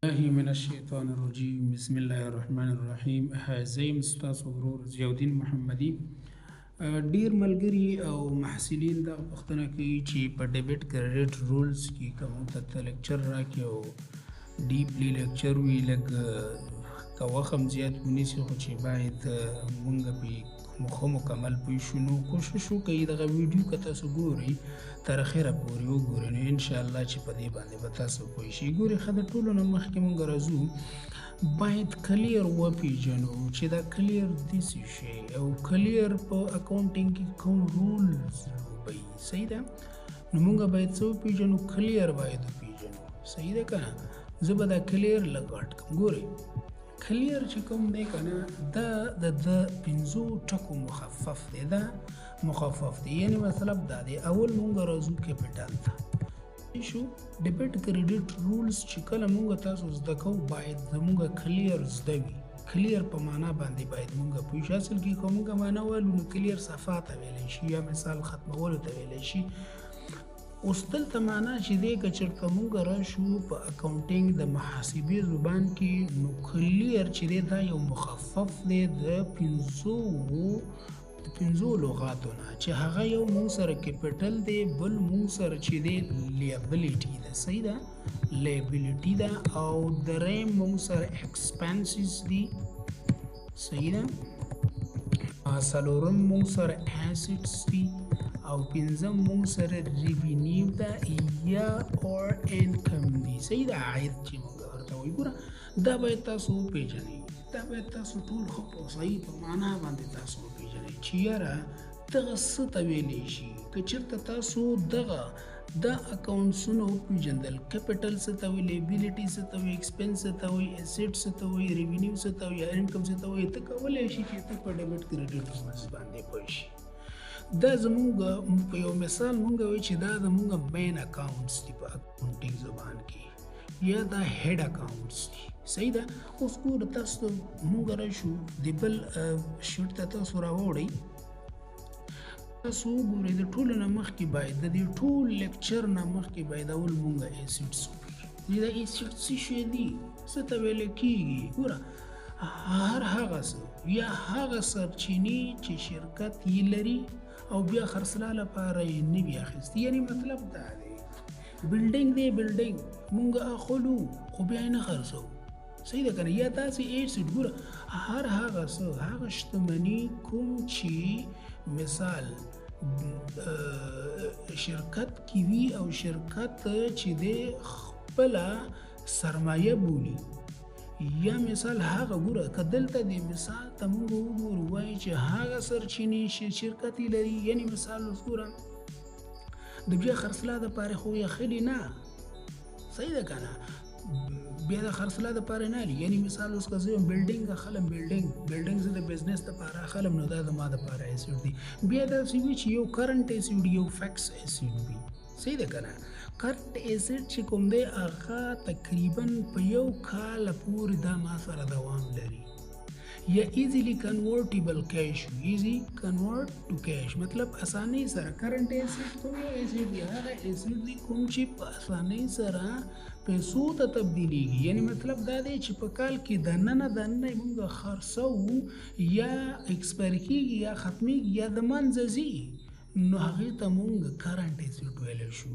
الله من الشیطان الرجیم بسم الله الرحمن الرحیم زیم ستاسو ورور ضیاءالدین محمدي ډیر ملګري او محصلین دا پوښتنه کوي چې په ډیبټ کریډټ رولز کې کوم ته لیکچر راکې او ډیپلی لیکچر وی لګ که وخت هم زیات ونیسي خو چې باید مونږ پې مکمل پوه شو نو کوشش وکړئ دغه ویډیو که تاسو ګورئ تر اخره پورې وګورئ نو انشاءالله چې په دې باندې به تاسو پوه شئ ګورئ ښه د ټولو نه مخکې مونږ راځو باید کلیر وپېژنو چې دا کلیر داسې شی او کلیر په اکاونټینګ کې کوم رولز لوبوي صحیح ده نو مونږ باید څه وپېژنو کلیر باید وپېژنو صحیح ده که نه زه به دا کلیر لږ غټ کړم ګورئ کلیر چې کوم دی که نه دا د پنځو ټکو مخفف دی دا مخفف دی یعنی مطلب دا دی اول مونږ راځو کیپیټل ته شو ډیبټ کریډټ رولز چې کله مونږ تاسو زده کوو باید زمونږ کلیر زده وي کلیر په معنا باندې باید مونږ پوه شو اصل کې که مونږ معنا وایو نو کلیر صفحه ته ویلی شي یا مثال ختمولو ته ویلی شي اوس دلته معنا چې دی که چېرته مونږ راشو په اکاونټینګ د محاسبې زبان کې نو کلیر چې دی دا یو مخفف دی د پنځو لغاتو نه چې هغه یو مونږ سره کیپیټل دی بل مونږ سره چې دی لیبلیټي ده صحیح ده لیبلیټي ده او دریم مونږ سره ایکسپنسز دي صحیح ده څلورم مونږ سره ایسټس دي او پنځم مونږ سره ریوینیو ده یا اور انکم دي صحیح ده عاید چې مونږ ورته وایو ګوره دا باید تاسو وپېژنئ دا باید تاسو ټول ښه په صحیح په معنا باندې تاسو وپېژنئ چې یاره دغه څه ته ویلی شي که چېرته تاسو دغه دا اکاونټسونه وپېژندل کیپیټل څه ته وایي لیبلیټي څه ته وایي ایکسپنس څه ته وایي اسیټ څه ته وایي ریوینیو څه ته وایي یا انکم څه ته وایي ته کولی شي چې ته په ډیبټ کریډټ رولز باندې پوه شي دا زمونږ په یو مثال مونږ وایو چې دا زمونږ مین اکاونټس دي په اکاونټینګ زبان کې یا دا هیډ اکاونټس دي صحیح ده اوس ګوره تاسو ته مونږ راشو د بل شیټ ته تاسو راوړئ تاسو وګورئ د ټولو نه مخکې باید د دې ټول لیکچر نه مخکې باید اول مونږ ایسیډس وپېژنو دا ایسیډ څه شی دي څه ته ویلی کېږي ګوره هر هغه څه یا هغه سرچینې چې شرکت یې لري او بیا خرڅلا لپاره یې نه وي اخیستي یعنی مطلب دا دی بلډینګ دی بلډینګ مونږ اخلو خو بیا یې نه خرڅوو صحیح ده که نه یا داسې ایسیډ ګوره هر هغه څه هغه شتمني کوم چې مثال شرکت کې وي او شرکت چې دی خپله سرمایه بولي یا مثال هغه ګوره که دلته د مثال ته مونږ وګورو وایي چې هغه سرچینې شرکت یې لري یعنی مثال اوس ګوره د بیا خرڅلا دپاره خو یې اخلي نه صحیح ده که نه بیا د خرڅلا دپاره نه اخلي یعنی مثال اوس که زه یم بلډینګ اخلم بلډینګ زه د بزنس دپاره اخلم نو دا زما دپاره ایسیډ دی بیا داسې وي چې یو کرنټ ایسیډ یو فکس ایسیډ وي صحیح ده که نه کرنټ ایسیډ چې کوم دی هغه تقریبا په یو کال پورې دا ما سره دوام لري یا ایزیلی کنورټیبل کیش ایزی کنورټ ټو کیش مطلب اسانۍ سره کرنټ ایسیډ کوم یو ایسیډ دی هغه ایسیډ دی کوم چې په اسانۍ سره پیسو ته تبدیلیږي یعنی مطلب دا دی چې په کال کې دننه مونږ خرڅوو یا ایکسپایر کېږي یا ختمیږي یا د منځه ځي نو هغې ته مونږ کرنټ ایسیډ ویلی شو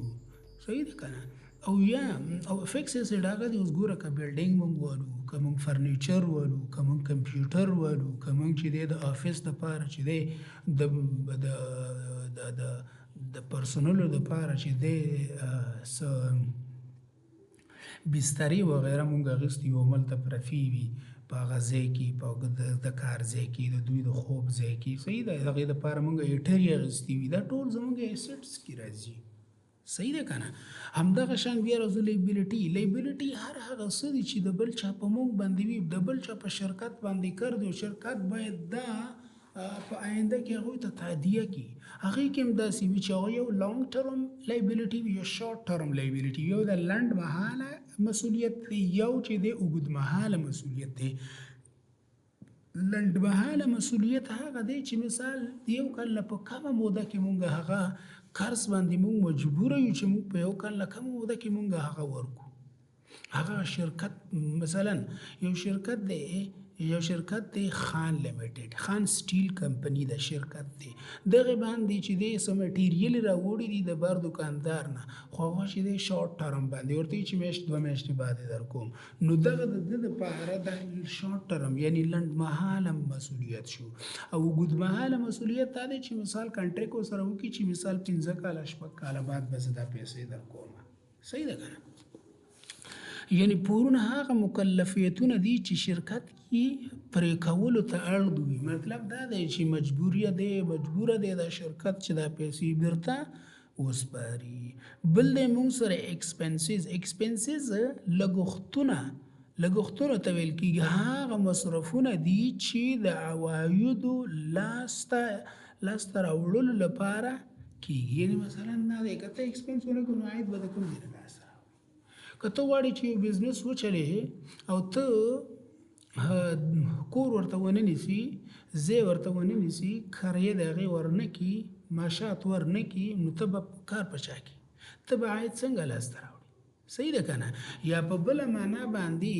صحیح ده که نه او یا او فکس ایسیډ هغه دی اوس ګوره که بلډینګ مونږ والو که مونږ فرنیچر والو که مونږ کمپیوټر والو که مونږ چې دی د آفس دپاره چې دی د پرسونلو دپاره چې دی څه بسترې وغیره مونږ اخیستي یو هملته پرتې وي په هغه ځای کې په د کار ځای کې د دوی د خوب ځای کې صحیح ده د هغې دپاره مونږ هیټرې اخیستي وي دا ټول زمونږ ایسیډس کې راځي صحیح ده که نه همدغه شان بیا راځو لیبلیټي هر هغه څه دي چې د بل چا په مونږ باندې وي د بل چا په شرکت باندې کار دی شرکت باید دا په آینده کې هغوی ته تادیه کړي هغې کې هم داسې وي چې هغه یو لانګ ټرم لیبلیټي وي یا شارټ ټرم لیبلیټي یو د لنډ مهاله مسؤلیت دی یو چې دی اوږد مهاله مسؤلیت دی لنډمهاله مسؤلیت هغه دی چې مثال یو کال نه په کمه موده کې مونږ هغه قرض باندې مونږ مجبوره یو چې مونږ په یو کال نه کمه موده کې مونږ هغه ورکو هغه شرکت مثلا یو شرکت دی خان لیمیټډ، خان سټیل کمپنی د شرکت دی، دغه باندې چې دی څه مټیریل راوړي دي د بر دکاندار نه، خو هغه چې دی شارټ ټرم باندې ورته وایي چې میاشت 2 میاشتې بعد در کوم، نو دغه د ده دپاره د شارټ ټرم یعنی لنډمهاله مسؤلیت شو. او اوږدمهاله مسؤلیت دا دی چې مثال کنټریکټ ورسره وکړي چې مثال 15 کاله 6 کاله بعد به زه دا پیسې در کوم. صحیح ده که نه؟ یعنی پورونه هغه مکلفیتونه دي چې شرکت کې پرې کولو ته اړ وي. مطلب دا دی چې مجبوره دی دا شرکت چې دا پیسې بیرته وسپاري. بل دی موږ سره ایکسپنسز لګښتونه ته ویل کېږي، هغه مصرفونه دي چې د عوایدو لاسته راوړلو لپاره کېږي. یعنی مثلا دا دی که ته ایکسپنس ونه کړو نو عاید به د کوم ځای نه لاسته راوړي. که ته غواړې چې یو بزنس وچلې او ته کور ورته ونه نیسي، ځای ورته ونه نیسي، کرایه د هغې ورنه کړي، معاشات ورنه کړي، نو ته به کار په چا کړي؟ ته به عاید څنګه لاسته راوړي؟ صحیح ده که نه؟ یا په بله معنا باندې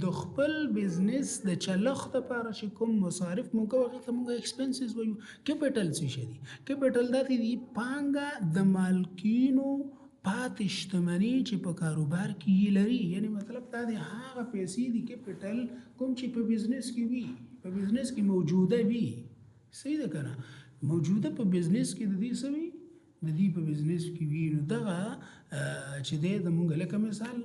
د خپل بزنس د چلښت دپاره چې کوم مصارف مونږ کوو هغې ته مونږ ایکسپنسز وایو. کیپټل څه شی دي؟ کیپټل داسې دي پانګه د مالکینو پاتې شتمني چې په کاروبار کې یې لري. یعنی مطلب دا دی هغه پیسې دي کیپټل کوم چې په بزنس کې وي، په بزنس کې موجوده وي. صحیح ده که نه؟ موجوده په بزنس کې د دې څه وي؟ د دې په بزنس کې وي. نو دغه چې دی زمونږ لکه مثال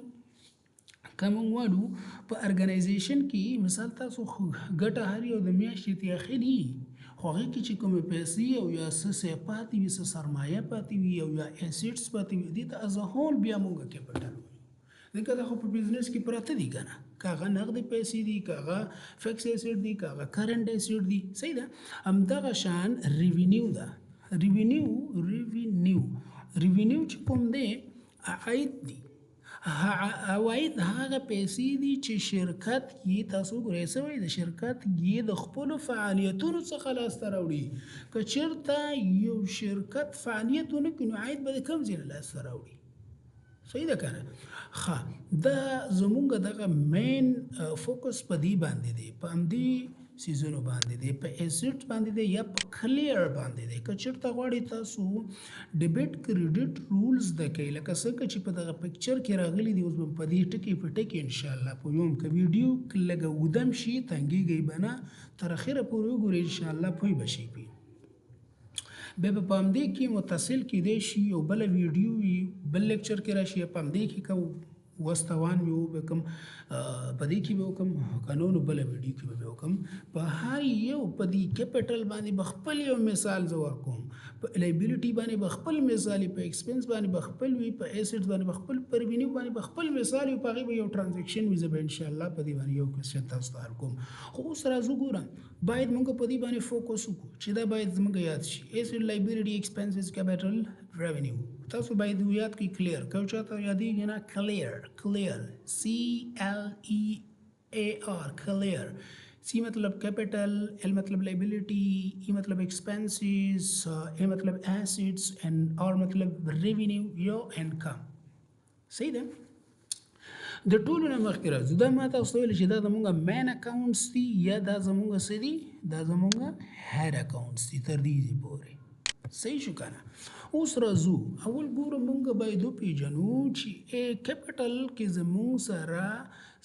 که موږ وایو په ارګنایزیشن کې مثال تاسو ګټه هر یو د میاشتې ته اخلي، خو هغې کې چې کومې پیسې او یا څه شی پاتې وي، څه سرمایه پاتې وي او یا ایسیټس پاتې وي، دې ته از هول بیا موږ کیپټل وایو. ځکه دا خو په بزنس کې پراته دي که نه؟ که هغه نغدې پیسې دي، که هغه فکس ایسیټ دي، که هغه کرنټ ایسیټ دي. صحیح ده؟ همدغه شان ریوینیو ده. ریوینیو چې کوم دی عاید دي. عواید هغه پیسې دي چې شرکت یې تاسو ګورئ څه وایي د شرکت یې د خپلو فعالیتونو څخه لاسته راوړي. که چېرته یو شرکت فعالیت ونه کړي نو عاید به د کوم ځای نه لاسته راوړي؟ صحیح ده که نه؟ ښه، دا زمونږ دغه مین فوکس په دې باندې دی، په همدې سیزونو باندې دی، په ایسیټ باندې دی یا په کلیر باندې دی. که چېرته غواړئ تاسو ډیبټ کریډټ رولز زده کړئ لکه څنګه چې په دغه پکچر کې راغلي دي، اوس به په دې ټکي په ټکي انشاءالله پوهوم. که ویډیو لږه اوږده هم شي تنګېږئ به نه، تر اخره پورې وګورئ انشاءالله پوه به شئ پې. بیا به په همدې کې متصل کېدی شي یو بله ویډیو وي، بل لیکچر کې راشي، په همدې کې که وستوان مې وکړم په دې کې به وکړم، که نو بله ویډیو کې به وکړم. په هر یو په دې کیپټل باندې به خپل یو مثال زه ورکوم، په لایبیلیټي باندې به خپل مثال وي، په ایکسپنس باندې به خپل وي، په ایسیټ باندې به خپل، په ریوینیو باندې به خپل مثال وي، په هغې به یو ټرانزیکشن وي. زه به انشاءالله په دې باندې یو کوېسچن تاسو ته حل کوم. خو اوس راځو ګوره باید موږ په دې باندې فوکس وکړو چې دا باید زموږ یاد شي. ایسیټ، لایبیلیټي، ایکسپنسز، کیپټل، ریوینیو. تاسو باید یاد کړئ کلیر. که چاته یادېږي نه کلیر CLEAR کلیر. سی مطلب کیپٹل، ایل مطلب لائبلٹی، ای مطلب ایکسپنسز، اے مطلب ایسیٹس اینڈ آر مطلب ریوینیو یا انکم. صحیح ده؟ د ټولو نه مخکې راځو دا ما تاسو ته ویل چې دا زمونږ مین اکاونټس دي یا دا زمونږ څه دي؟ دا زمونږ هیډ اکاونټس دي تر دې پورې. صحیح شو که نه؟ اوس راځو اول ګوره مونږ باید وپېژنو چې کیپټل کې زمونږ سره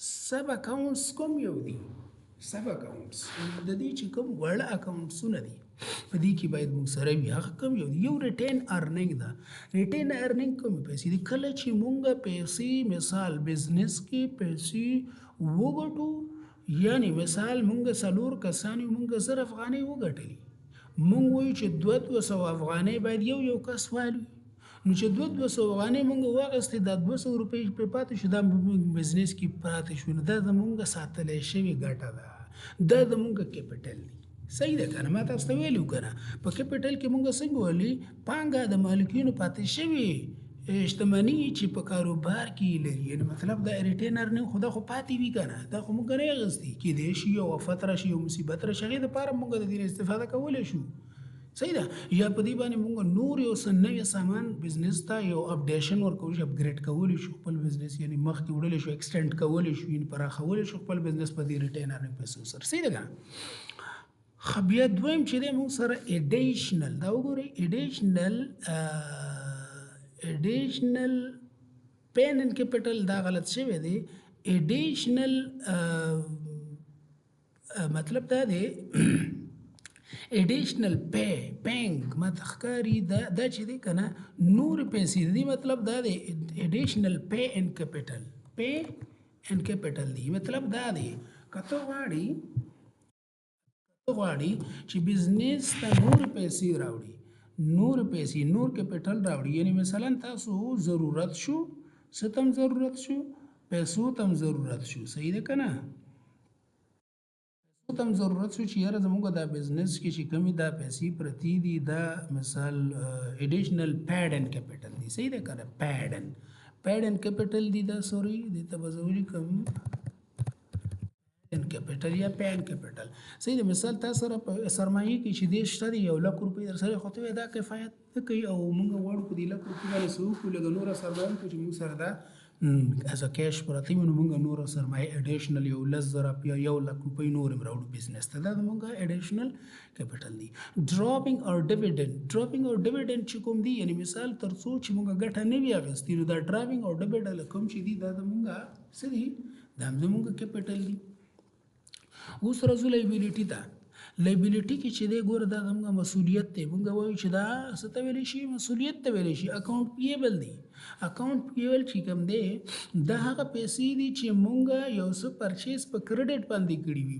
سب اکاونټس کوم یو دي؟ سب اکاونټس د دې چې کوم وړه اکاونټسونه دي په دې کې باید موږ سره وي. هغه کوم یو دي؟ یو ریټین ارننګ ده. ریټین ارننګ کومې پیسې دي؟ کله چې موږ پیسې مثال بزنس کې پیسې وګټو، یعنې مثال موږ 4 کسان یو، موږ 1000 افغانۍ وګټلې، موږ وایو چې 200 افغانۍ باید یو کس والي. نو چې 200 افغانۍ موږ واخیستې، دا 200 روپۍ پرې پاتې شو، دا بزنس کې پاتې شو، نو دا زموږ ساتلی شوې ګټه ده، دا زموږ کیپټل دی. صحیح ده که نه؟ ما تاسو ته ویلي وو که نه په کیپټل کې موږ څنګه ویلي پانګه د مالکینو پاتې شوې شتمني چې په کاروبار کې لري. یعنې مطلب دا ریټین ارننګ خو دا خو پاتې وي که نه، دا خو موږ نه اخیستي. کیدای شي یو آفت راشي، یو مصیبت راشي، هغې دپاره موږ د دې نه استفاده کولی شو. صحیح ده. یا په دې باندې موږ نور یو څه نوی سامان بزنس ته یو اپډیشن ورکولی شو، اپګریډ کولی شو خپل بزنس، یعنی مخکې وړلی شو، ایکسټینډ کولی شو، یعنی پراخولی شو خپل بزنس په دې ریټینر پیسو سره. صحیح ده که نه؟ ښه بیا دویم چې دی موږ سره ایډیشنل، دا وګورئ ایډیشنل پین اینډ کیپټل دا غلط شوی دی. ایډیشنل مطلب دا دی ایډیشنل پینګ ماته ښکاري دا چې دی که نه نورې پیسې دي، مطلب دا دی ایډیشنل پی اینډ کیپټل دی. مطلب دا دی که ته غواړي چې بزنس ته نور پیسې راوړي، نور کیپټل راوړي، یعنی مثلا تاسو ضرورت شو، څه تم ضرورت شو، پیسو تم ضرورت شو. صحیح ده که نه؟ تم ضرورت شو چې یاره زموږ دا بزنس کې چې کومې دا پیسې پرتې دي دا مثال ایډیشنل پیډ اینډ کیپټل دي. صحیح ده که نه؟ پیډ اینډ کیپټل دي دا، سوري دې ته به زه ولیکم ان کیپټل یا پین کیپټل. صحیح ده. مثال تا سره په سرمایه کې چې دې شته دی 1 لک روپۍ در سره خو ته دا کفایت نه کوي او موږ غواړو په دې 1 لک روپۍ باندې څه وکړو، لږ نوره سرمایه وکړو چې موږ سره دا ایز ا کیش پرته وي، نو موږ نوره سرمایه ایډیشنل 10,000 یا 1 لک روپۍ نور هم راوړو بزنس ته، دا زموږ ایډیشنل کیپټل دی. ډراپینګ او ډیویډنډ چې کوم دی، یعنی مثال تر څو چې موږ ګټه نه وي اخیستې، نو دا ډراپینګ او ډیویډنډ کوم چې دي دا زموږ څه دي، دا زموږ کیپټل دی. اوس راځو لایبیلیټي ته. لایبیلیټي کې چې دی ګوره دا زموږ مسؤلیت دی، موږ وایو چې دا څه ته ویلی شي، مسؤلیت ته ویلی شي. اکاونټ پیبل دی. اکاونټ پیبل چې کوم دی دا هغه پیسې دي چې موږ یو څه پرچیز په کریډټ باندې کړي وي،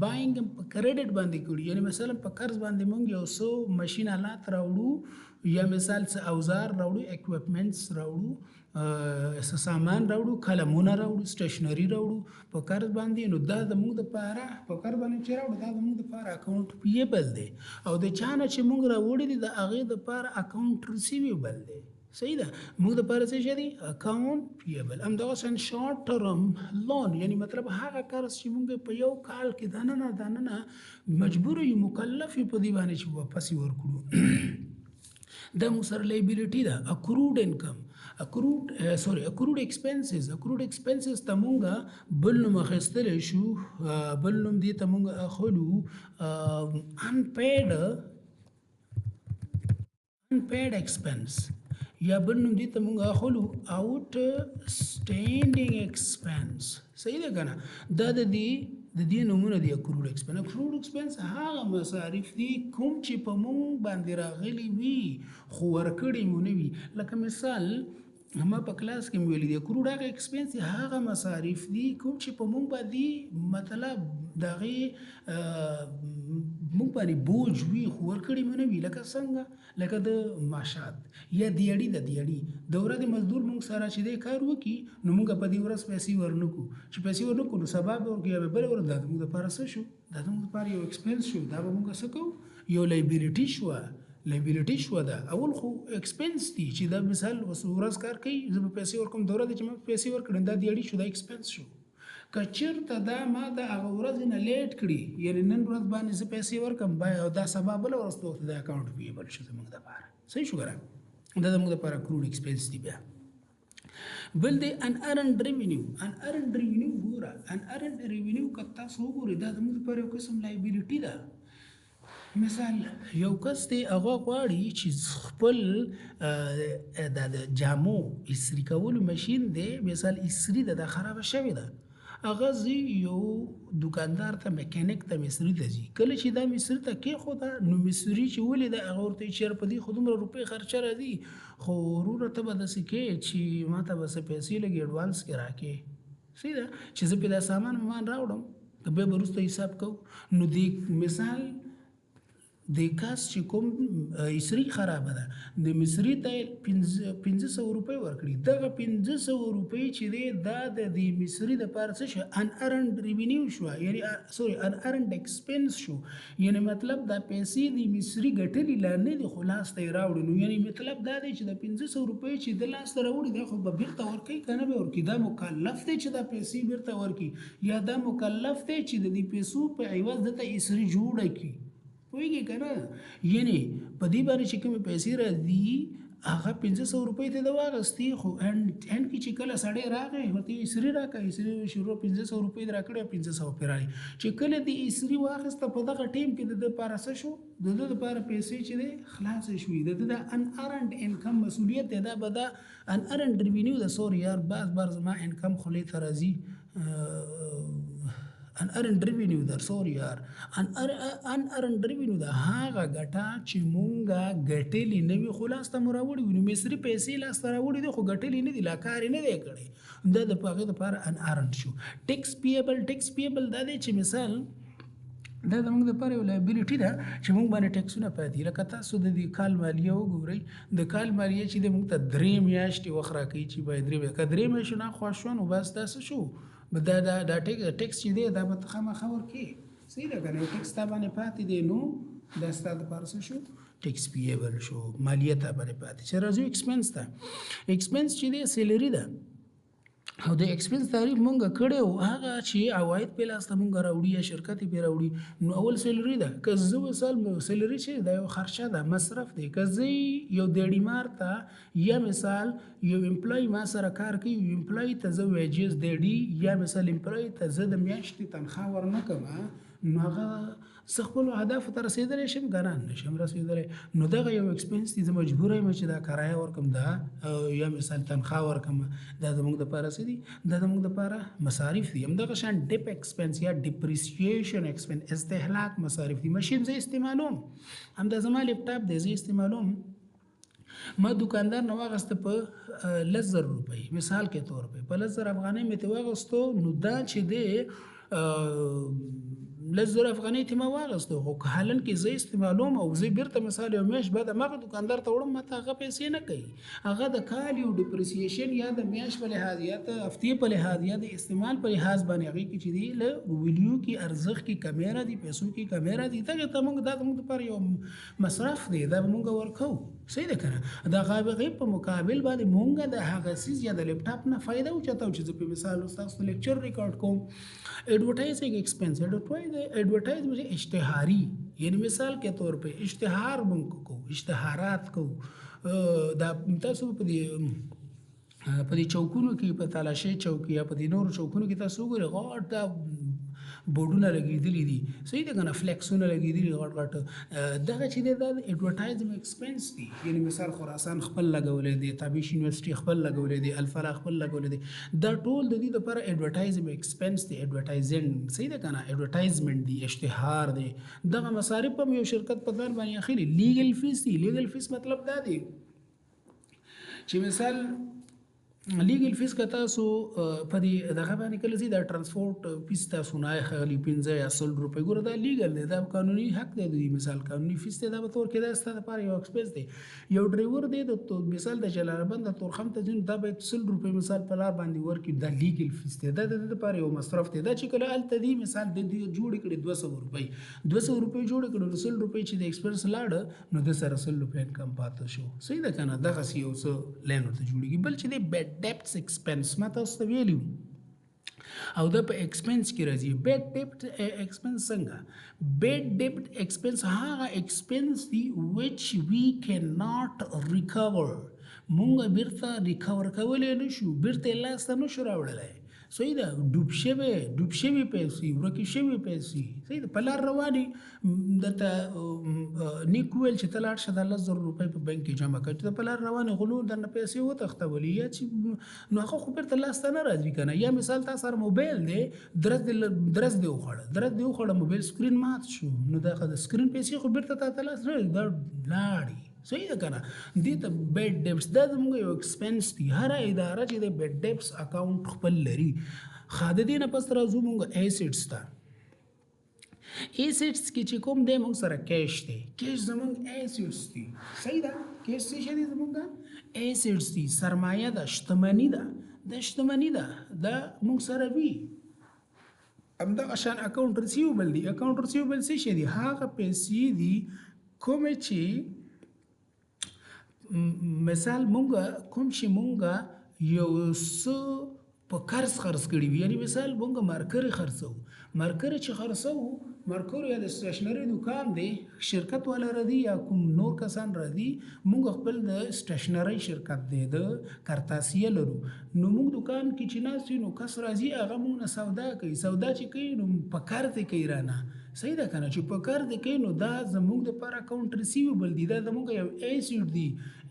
بایینګ په کریډټ باندې کړي، یعنی مثلا په قرض باندې موږ یو څه ماشین آلات راوړو یا مثال څه اوزار راوړو، اکوپمنټس راوړو، سامان راوړو، قلمونه راوړو، سټیشنري راوړو په قرض باندې، نو دا زموږ دپاره په قرض باندې چې راوړو دا زموږ دپاره اکاونټ پیبل دی. او د چا نه چې موږ راوړي دي د هغې دپاره اکاونټ ریسیویبل دی. صحیح ده. موږ دپاره څه شی دی؟ اکاونټ پیبل. همدغسې شارټ ټرم لون، یعنی مطلب هغه قرض چې موږ په یو کال کې دننه مجبور یو مکلف یو په دې باندې چې واپس یې ورکړو. دا موږ سره لایبیلیټي ده. اکروډ انکم، اکروډ ایکسپنسز ته مونږ بل نوم اخیستلی شو، بل نوم دې ته مونږ اخلو unpaid expense، یا بل نوم دې ته مونږ اخلو outstanding expense. صحیح ده که نه؟ دا د دې نومونه دي. اکروډ ایکسپنس هغه مصارف دي کوم چې په مونږ باندې راغلي وي خو ورکړي مو نه وي. لکه مثال ما په کلاس کې مې ویلي دي اکروډ هغه ایکسپنس هغه مصارف دي کوم چې په مونږ باندې مطلب د هغې مونږ باندې بوج وي خو ورکړي مو نه وي. لکه څنګه؟ لکه د معاشات یا دیاړي د ورځې مزدور مونږ سره چې دی کار وکړي نو مونږ په دې ورځ پیسې ورنکړو، چې پیسې ورنکړو نو سبا به ورکړي یا بله ورځ، دا زموږ دپاره څه شو؟ دا زموږ دپاره یو ایکسپنس شو. دا به مونږ څه کوو؟ یو لایبیلیټي شوه. ده اول خو ایکسپنس دي چې دا مثال ورځ کار کوي زه به پیسې ورکوم، د ورځې چې ما پیسې ورکړم دا دیاړي شو، دا ایکسپنس شو. که چېرته دا ما د هغه ورځې نه لیټ کړي، یعنی نن ورځ باندې زه پیسې ورکړم او دا سبا بله ورځ ته ورته د اکاونټ پیبل شو زموږ دپاره. صحیح شو که نه؟ دا زموږ دپاره اکروډ ایکسپنس دي. بیا بل دی ان ارنډ ریونیو. ګوره ان ارنډ ریونیو که تاسو وګورئ دا زموږ دپاره یو قسم لایبیلیټي ده. مثال یو کس دی هغه غواړي چې خپل د جامو استري کولو ماشین دی، مثال استري ده خرابه شوې ده، هغه ځي یو دوکاندار ته میکانیک ته مصري ته ځي. کله چې دا مصري ته کېښوده نو مصري چې ولیده هغه ورته وایي چې یاره په دې خو دومره روپۍ خرچه راځي، خو وروره ته به داسې کوې چې ما ته به څه پیسې لږ اډوانس کې راکړې، صحیح ده، چې زه پې دا سامان راوړم بیا به وروسته حساب کوو. نو دې مثال د کس چې کوم اسري خرابه ده د مصري ته 500 روپۍ ورکړي، دغه 500 روپۍ چې دی دا د دې مصري دپاره څه شو؟ ان ارنډ ریونیو شو، یعنی ان ارنډ ایکسپنس شو. یعنی مطلب دا پیسې د مصري ګټلي لا نه دي خو لاس ته یې راوړي. نو یعنی مطلب دا دی چې د 500 روپۍ چې د لاس ته راوړي دا خو به بیرته ورکوي که نه به ورکوي؟ دا مکلف دی چې دا پیسې بیرته ورکوي، یا دا مکلف دی چې د دې پیسو په عوض دته اسري جوړه کړي. پوهېږې که نه یعنې په دې باندې چې کومې پیسې راځي هغه 500 روپۍ ته د واغستې خو اینډ کې چې کله سړی راغی ورته یې اسري راکړه اسري شروع 500 روپۍ دې راکړې 500 پرې راغی چې کله دې اسري واخیسته په دغه ټیم کې د ده لپاره څه شو د ده لپاره پیسې چې دی خلاصې شوې د ده د ان ارنډ انکم مسؤلیت دی دا به دا ان ارنډ ریوینیو د سوري یار بار زما انکم خولې ته راځي ان ارنډ ریوینیو در سوري یار ان ارنډ ریوینیو د هغه ګټه چې مونږه ګټلې نه وي خو لاسته مو راوړي وي نو مصري پیسې لاسته راوړي دي خو ګټلې نه دي لا کار یې نه دی کړی دا د هغې دپاره ان ارنډ شو ټیکس پیبل دا دی چې مثال دا زموږ دپاره یو لایبیلیټي ده چې موږ باندې ټیکسونه پاتې لکه تاسو د دې کال مالیه وګورئ د کال مالیه چې د موږ ته 3 میاشتې وخت راکوي چې باید 3 میاشتې که 3 میاشتې نه خوښ شو نو بس دا څه شو دا ټیکس چې دی دا به ته خامخا ورکوې صحیح ده که نه یو ټیکس تا باندې پاتې دی نو دا ستا دپاره څه شو ټیکس پیبل شو مالیه تا باندې پاتې چې راځو ایکسپنس ته ایکسپنس چې دی سیلري ده او د ایکسپنس تعریف مونږ کړی و هغه چې عواید په لاسته مونږ راوړي یا شرکت یې پرې راوړي نو اول سیلري ده که زه مثال سیلري چې دا یو خرچه ده مصرف دی که زه یو دیډیمار ته یا مثال یو امپلای ما سره کار کوي یو امپلای ته زه ویجز دیډي یا مثال امپلای ته زه د میاشتې تنخواه ورنه کړم نو هغه زه خپلو اهدافو ته رسېدلی شم که نه نشم رسېدلی نو دغه یو ایکسپنس دی زه مجبوره یم چې دا کرایه ورکړم دا یا مثال تنخواه ورکړم دا زموږ دپاره څه دي دا زموږ دپاره مصارف دي همدغه شان ډپ ایکسپنس یا ډپریسیشن ایکسپنس استهلاک مصارف دي مشین زه استعمالوم همدا زما لیپټاپ دی زه استعمالوم ما دکاندار نه واغسته په 10,000 روپۍ مثال کې طور په 10,000 افغانۍ مې ته واغستو نو دا چې دی 10,000 افغانۍ ته ما واغستو خو حالن کې زه استعمالوم او زه بیرته مثال یو میاشت بعد هماغه دکاندار ته وړم ما ته هغه پیسې نه کوي هغه د کال یو ډپریسیشن یا د میاشت په لحاظ یا د هفتې په لحاظ یا د استعمال په لحاظ باندې هغې کې چې دی له ویلیو کې ارزښت کې کمی راځي پیسو کې کمی راځي دغې ته موږ دا زموږ دپاره یو مصرف دی دا به موږ ورکوو صحیح ده که نه د هغې په مقابل باندې موږ د هغه څیز یا د لیپټاپ نه فایده اوچتو چې زه په مثال ستاسو لیکچر ریکارډ کوم ایډورټایزنګ ایکسپنس ایڈورٹائز اشتہاری یعنی مثال کے طور پہ اشتہار موږ کو اشتهارات کو دا تاسو په دې چوکونو کې په تالاشۍ چوک یا په دې نورو چوکونو کې تاسو وګورئ غټ دا بورډونه لګېدلي دي صحیح ده که نه فلیکسونه لګېدلي غټ غټ دغه چې دی دا د ایډورټایزم ایکسپنس دي یعنې مثال خراسان خپل لګولی دی تابش یونیورسټي خپل لګولی دی الفلاح خپل لګولی دی دا ټول د دې لپاره ایډورټایزم ایکسپنس دی ایډورټایزنګ صحیح ده که نه ایډورټایزمنټ دی اشتهار دی دغه مصارف هم یو شرکت په ځان باندې اخلي لیګل فیس دی لیګل فیس مطلب دا دی چې مثال لیګل فیس که تاسو په دې دغه باندې کله ځي دا ټرانسپورټ فیس تاسو نه اخلي 15 یا 100 روپۍ ګوره دا لیګل دی دا قانوني حق دی د مثال قانوني فیس دی دا به طور کې دا ستا دپاره یو ایکسپنس دی یو ډرایور دی د مثال د جلال آباد د تورخم ته ځي دا باید 100 روپۍ مثال په لار باندې ورکړي دا لیګل فیس دی دا د دې دپاره یو مصرف دی دا چې کله هلته دی مثال د دې جوړې کړي 200 روپۍ جوړې کړي نو 100 روپۍ چې د ایکسپنس لاړه نو د سره 100 روپۍ انکم پاته شو صحیح ده که نه دغسې یو څه لین ورته جوړېږي بل چې دی ډیپټس ایکسپنس ما تاسو ته ویلي او دا په ایکسپنس کې راځي بیډ ډیپټ ایکسپنس څنګه بیډ ډیپټ ایکسپنس هغه ایکسپنس دی which we cannot recover مونږ بیرته ریکور کولی نه شو بیرته یې لاسته نه شو راوړلی صحیح ده ډوب شوي پیسې ورکې شوي پیسې صحیح ده په لار روانې درته نیک وویل چې ته لاړ شه دا 10,000 روپۍ په بانک کې جمع کړه چې ته په لار روانې غلو درنه پیسې وتښتولې یا چې نو هغه خو بیرته لاسته نه راځي که نه یا مثال تا سره موبایل دی درز دې وخوړه موبایل سکرین مات شو نو دغه د سکرین پیسې خو بیرته تا ته لاس نه راځي دا لاړې صحیح ده که نه دې ته بیډ ډیپټس دا زموږ یو ایکسپنس دی هره اداره چې د بیډ ډیپټس اکاونټ خپل لري ښه د دې نه پس راځو موږ ایسیډس ته ایسیډس کې چې کوم دی موږ سره کیش دی کیش زموږ ایسیډس دی صحیح ده کیش څه شی دی زموږ ایسیډس دی سرمایه ده شتمني ده دا موږ سره وي همدغه شان اکاونټ ریسیوبل دی اکاونټ ریسیوبل څه شی دی هغه پیسې دي کومې چې مثال مونږ کوم چې مونږ یو څه په قرض خرڅ کړي وي. یعنی مثال مونږ مارکر خرڅو، مارکر چې خرڅو مارکر یا د سټیشنري دکان دی، شرکت والا ردی یا کوم نور کسان ردی، مونږ خپل د سټیشنري شرکت دی د کرتاسیه لرو، نو مونږ دکان کې چې ناست نو کس راځي هغه مونږ نه سودا کوي، سودا چې کوي نو په قرض کوي رانه، صحیح ده کنه، چې په قرض کوي نو دا زمونږ دپاره اکاونټ ریسیویبل دی، دا زمونږ یو ایسیډ دی،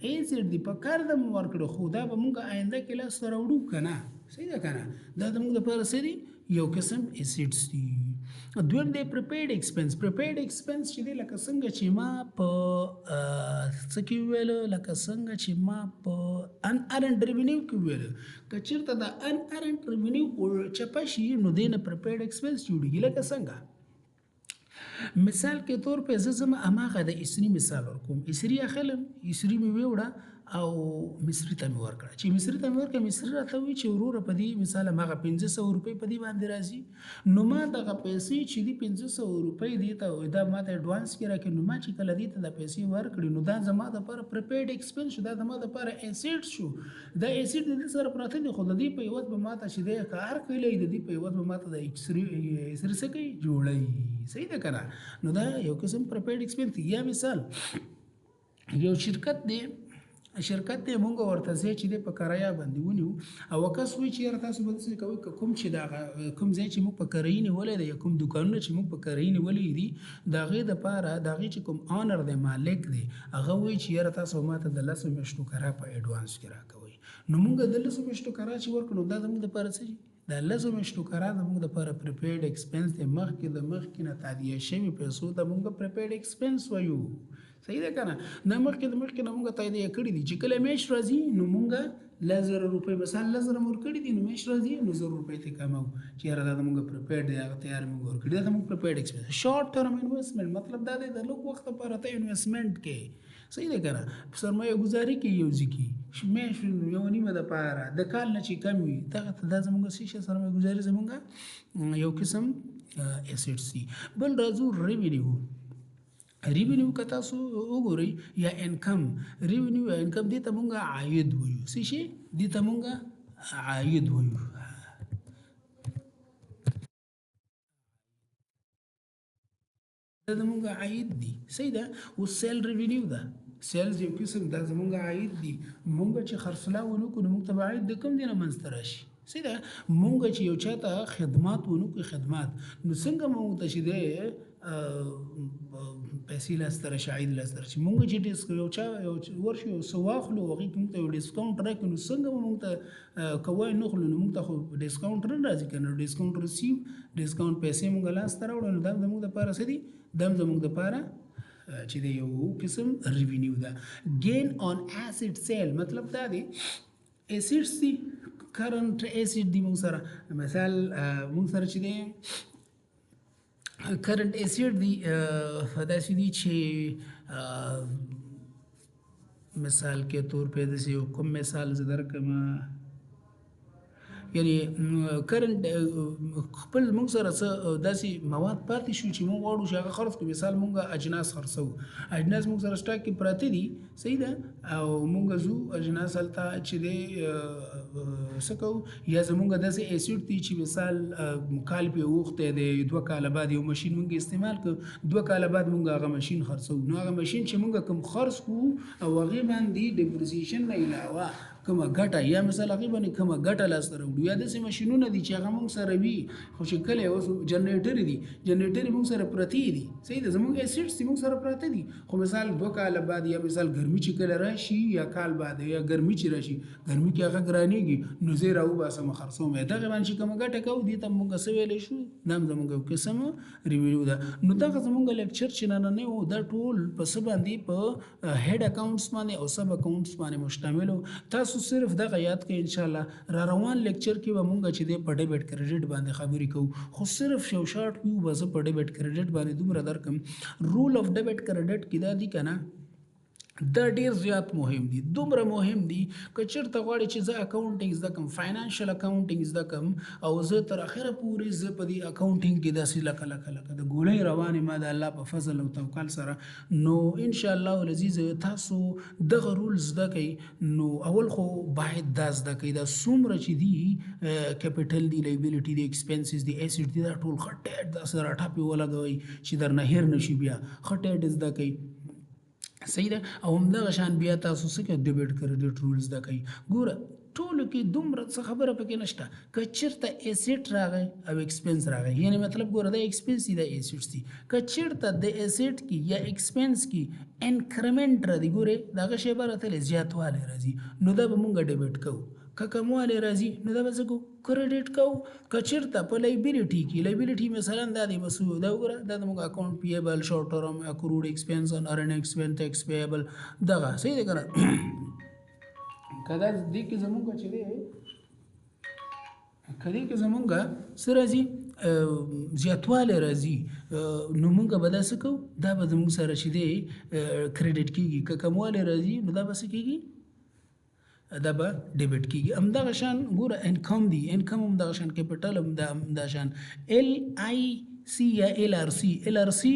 ایسیډ دی، په قرض مو ورکړو خو دا به مونږ آینده کې لاسته راوړو کنه، صحیح ده کنه، دا زمونږ دپاره څه دی یو قسم ایسیډز دي. دویم دی پریپیډ ایکسپنس. پریپیډ ایکسپنس چې دی لکه څنګه چې ما په څه کې وویل، لکه څنګه چې ما په ان ارنډ ریونیو کې وویل، که چېرته د ان ارنډ ریونیو چپه شي نو دی نه پریپیډ ایکسپنس جوړېږي. لکه څنګه مثال کې طور په زه ځم هماغه د اسري مثال ورکوم، اسري اخلم، اسري مې ویوړه او مصري ته مې ورکړه، چې مصري ته مې ورکړه مصري راته وایي چې وروره په دې مثال هماغه 500 روپۍ په دې باندې راځي، نو ما دغه پیسې چې دي 500 روپۍ دې ته دا ما ته اډوانس کې راکړي، نو ما چې کله دې ته د پیسې ورکړي نو دا زما دپاره پریپیډ ایکسپنس شو، دا زما دپاره ایسیډ شو، دا ایسیډ د دې سره پراته دي خو د دې په عوض به ما ته چې دی کار کولی، د دې په عوض به ما ته د ایسري څه کوي جوړوي، صحیح ده که نه، نو دا یو قسم پریپیډ ایکسپنس دی. یا مثال یو شرکت دی، شرکت دی مونږ ورته ځای چې دی په کرایه باندې ونیو او کس وایي چې یاره تاسو به داسې کوئ که کوم چې دغه کوم ځای چې موږ په کرایي نیولی دی یا کوم دوکانونه چې موږ په کرایي نیولی دي د هغې دپاره د هغې چې کوم آنر دی مالک دی هغه وایي چې یاره تاسو ما ته د 10 میاشتو کرایه په اډوانس کې راکوئ، نو مونږ د 10 میاشتو کرایه چې ورکړو دا زموږ دپاره څه دي، د 10 میاشتو کرایه زموږ دپاره پریپیډ ایکسپنس دی، مخکې نه تادیه شوي پیسو ته مونږ پریپیډ ایکسپنس وایو، صحیح ده که نه، دا مخکې نه مونږ تادیه کړي دي، چې کله میاشت راځي نو مونږ 10,000 روپۍ مثال 10,000 مو ورکړي دي، نو میاشت راځي نو 1,000 روپۍ ترې کموو چې یاره دا زموږ پریپیډ دی هغه تیار مونږ ورکړي، دا زموږ پریپیډ ایکسپنس. شارټ ټرم انویسټمنټ مطلب دا دی د لږ وخت لپاره ته انویسټمنټ کې، صحیح ده که نه، سرمایه گذاري کې یو ځای کې میاشت یو نیمه دپاره د کال نه چې کم وي دغه دا زموږ څه شی سرمایه گذاري زموږ یو قسم ایسیډز دي. بل راځو ریونیو. ریونیو که تاسو وګورئ یا انکم، ریونیو یا انکم دې ته مونږ عاید وایو، څه شي دې ته مونږ عاید وایو، دا زمونږ عاید دي، صحیح ده. اوس سیل ریونیو ده، سیلز یو قسم دا زمونږ عاید دي، مونږ چې خرڅلاو ونه کړو نو مونږ ته به عاید د کوم ځای نه منځته راشي، صحیح ده. مونږ چې یو چا ته خدمات ونه کړو خدمات نو څنګه مونږ ته چې دی پیسې لاسته راشي، عاید لاسته راشي، مونږ چې یو چا ورشي یو څه واخلو هغې کې مونږ ته یو ډسکاونټ راکړي نو څنګه به مونږ ته که وایي نه خلو نو مونږ ته خو ډسکاونټ نه راځي که نه، ډسکاونټ ریسیو ډسکاونټ پیسې مونږ لاسته راوړو نو دا زموږ دپاره څه دي، دا زموږ دپاره چې دی یو قسم ریونیو ده. گین آن ایسیډ سیل مطلب دا دی ایسیډز دي، کرنټ ایسیډ دي مونږ سره، مثال مونږ سره چې دی کرنٹ ایسیډ دی داسې دي چې مثال کے طور پہ داسې یو کوم مثال زه درکړم، یعنی کرنٹ خپل مونږ سره څه داسې مواد پاتې شو چې مونږ غواړو چې هغه خرڅ کړو، مثال مونږ اجناس خرڅوو، اجناس مونږ سره سټاک کې پراته دي، صحیح ده، او مونږ ځو اجناس هلته چې دی څه کوو، یا زمونږ داسې ایسیډ دي چې مثال کال پې اوښتی دی 2 کاله بعد یو ماشین مونږ استعمال کړو، 2 کاله بعد مونږ هغه ماشین خرڅوو، نو هغه ماشین چې مونږ کوم خرڅ کړو او هغې باندې ډپریسیشن نه علاوه کومه ګټه یا مثال هغې باندې کومه ګټه لاسته راوړو، یا داسې ماشینونه دي چې هغه مونږ سره وي خو چې کله اوس جنریټرې دي، جنریټرې مونږ سره پرتې دي، صحیح ده، زمونږ ایسیډز دي مونږ سره پراته دي، خو مثال 2 کاله بعد یا مثال ګرمي چې کله راشي یا کال بعد یا ګرمي چې راشي ګرمي کې هغه ګرانېږي نو زه یې راوباسم خرڅوم یې، دغې باندې چې کومه ګټه کوو دې ته مونږ څه ویلی شو، دا هم زمونږ یو قسم ریونیو ده. نو دغه زمونږ لیکچر چې نننی و دا ټول په څه باندې په هیډ اکاونټس باندې او سب اکاونټس باندې مشتمل و. تاسو صرف دغه یاد کړئ انشاءالله را روان لیکچر کې به مونږ چې دی په ډیبټ کریډټ باندې خبرې کوو، خو صرف یو شارټ ویو به زه په ډیبټ کریډټ باندې دومره درکم. رول اف ډیبټ کریډټ کې دا دي که نه، دا ډیر زیات مهم دي، دومره مهم دي که چېرته غواړې چې زه اکاونټینګ زده کړم، فاینانشل اکاونټینګ زده کړم او زه تر اخره پورې زه په دې اکاونټینګ کې داسې لکه د ګولۍ روانې ما د الله په فضل او توکل سره، نو انشاءالله العزیز تاسو دغه رول زده کوئ. نو اول خو باید دا زده کوئ دا څومره چې دي کیپټل دي، لایبیلیټي دي، ایکسپنسز دي، ایسیډ دي، دا ټول ښه ټیټ داسې راټاپې ولګوئ چې درنه هیر نه شي، بیا ښه ټیټ زده کوئ. صحیح ده. او همدغه شان بیا تاسو څه کوئ ډیبټ کریډټ رول زده کوئ. ګوره ټولو کې دومره څه خبره پکې نشته، که چېرته ایسیډ راغی او ایکسپنس راغی، یعنی مطلب ګوره دا ایکسپنس دي دا ایسیډ دي، که چېرته د ایسیډ کې یا ایکسپنس کې انکرمنټ راځي، ګورې دغه شی به راته زیاتوالی راځي، نو دا به مونږ ډیبټ کوو. که کموالی راځي نو دا به څه کوو کریډټ کوو. که چېرته په لایبیلیټي کې، لایبیلیټي مثلا دا دی بس دا وګوره دا زموږ اکاونټ پیبل، شارټ ټرم، اکروډ ایکسپنس، ارن ایکسپنس، ټیکس پیبل، دغه صحیح دی که نه. که دا دې کې زموږ چې دی که دې کې زموږ څه راځي زیاتوالی راځي، نو موږ به دا څه کوو دا به زموږ سره چې دی کریډټ کېږي. که کموالی راځي نو دا به څه کېږي دا به ډیبټ کېږي. همدغه شان ګوره انکم دی، انکم همدغه شان کیپټل همدغه شان ال آی سی یا ال آر سی، ال آر سی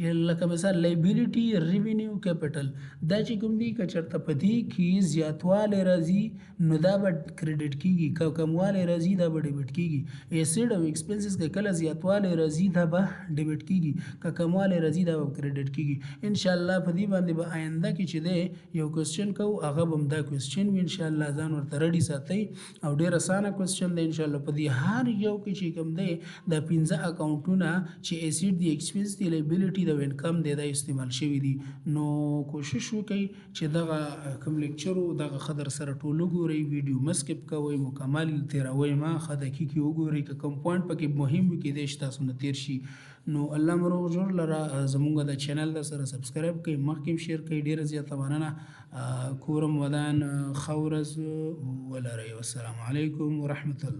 لکه مثال لایبیلیټي، ریونیو، کیپټل، دا چې کوم دي که چېرته په دې کې زیاتوالی راځي نو دا به کریډټ کېږي، که کموالی راځي دا به ډیبټ کېږي. ایسیډ او ایکسپنسز که کله زیاتوالی راځي دا به ډیبټ کېږي، که کموالی راځي دا به کریډټ کېږي. انشاءالله په دې باندې به آینده کې چې دی یو کوېسچن کوو، هغه به همدا کوېسچن وي انشاءالله، ځان ورته ریډي ساتئ او ډېر اسانه کوېسچن دی انشاءالله. په دې هر یو کې چې کوم دی دا 15 اکاونټونه چې ایسیډ دی، ایکسپنس دی، لایبیلیټي د انکم دی دا استعمال شوي دي. نو کوشش وکړئ چې دغه کوم لیکچر و دغه ښه در سره ټول وګورئ، ویډیو مه سکپ کوئ، مکمل تېروئ مه، ښه دقیق یې وګورئ، که کوم پوینټ پکې مهم وي کیدای شي تاسو نه تېر شي. نو الله مو روغ جوړ لره. زموږ د چینل د سره سبسکرایب کړئ، مخکې هم شیر کړئ. ډېره زیاته مننه. کورم ودان ښه ورځ ولرئ. والسلام علیکم ورحمة الله.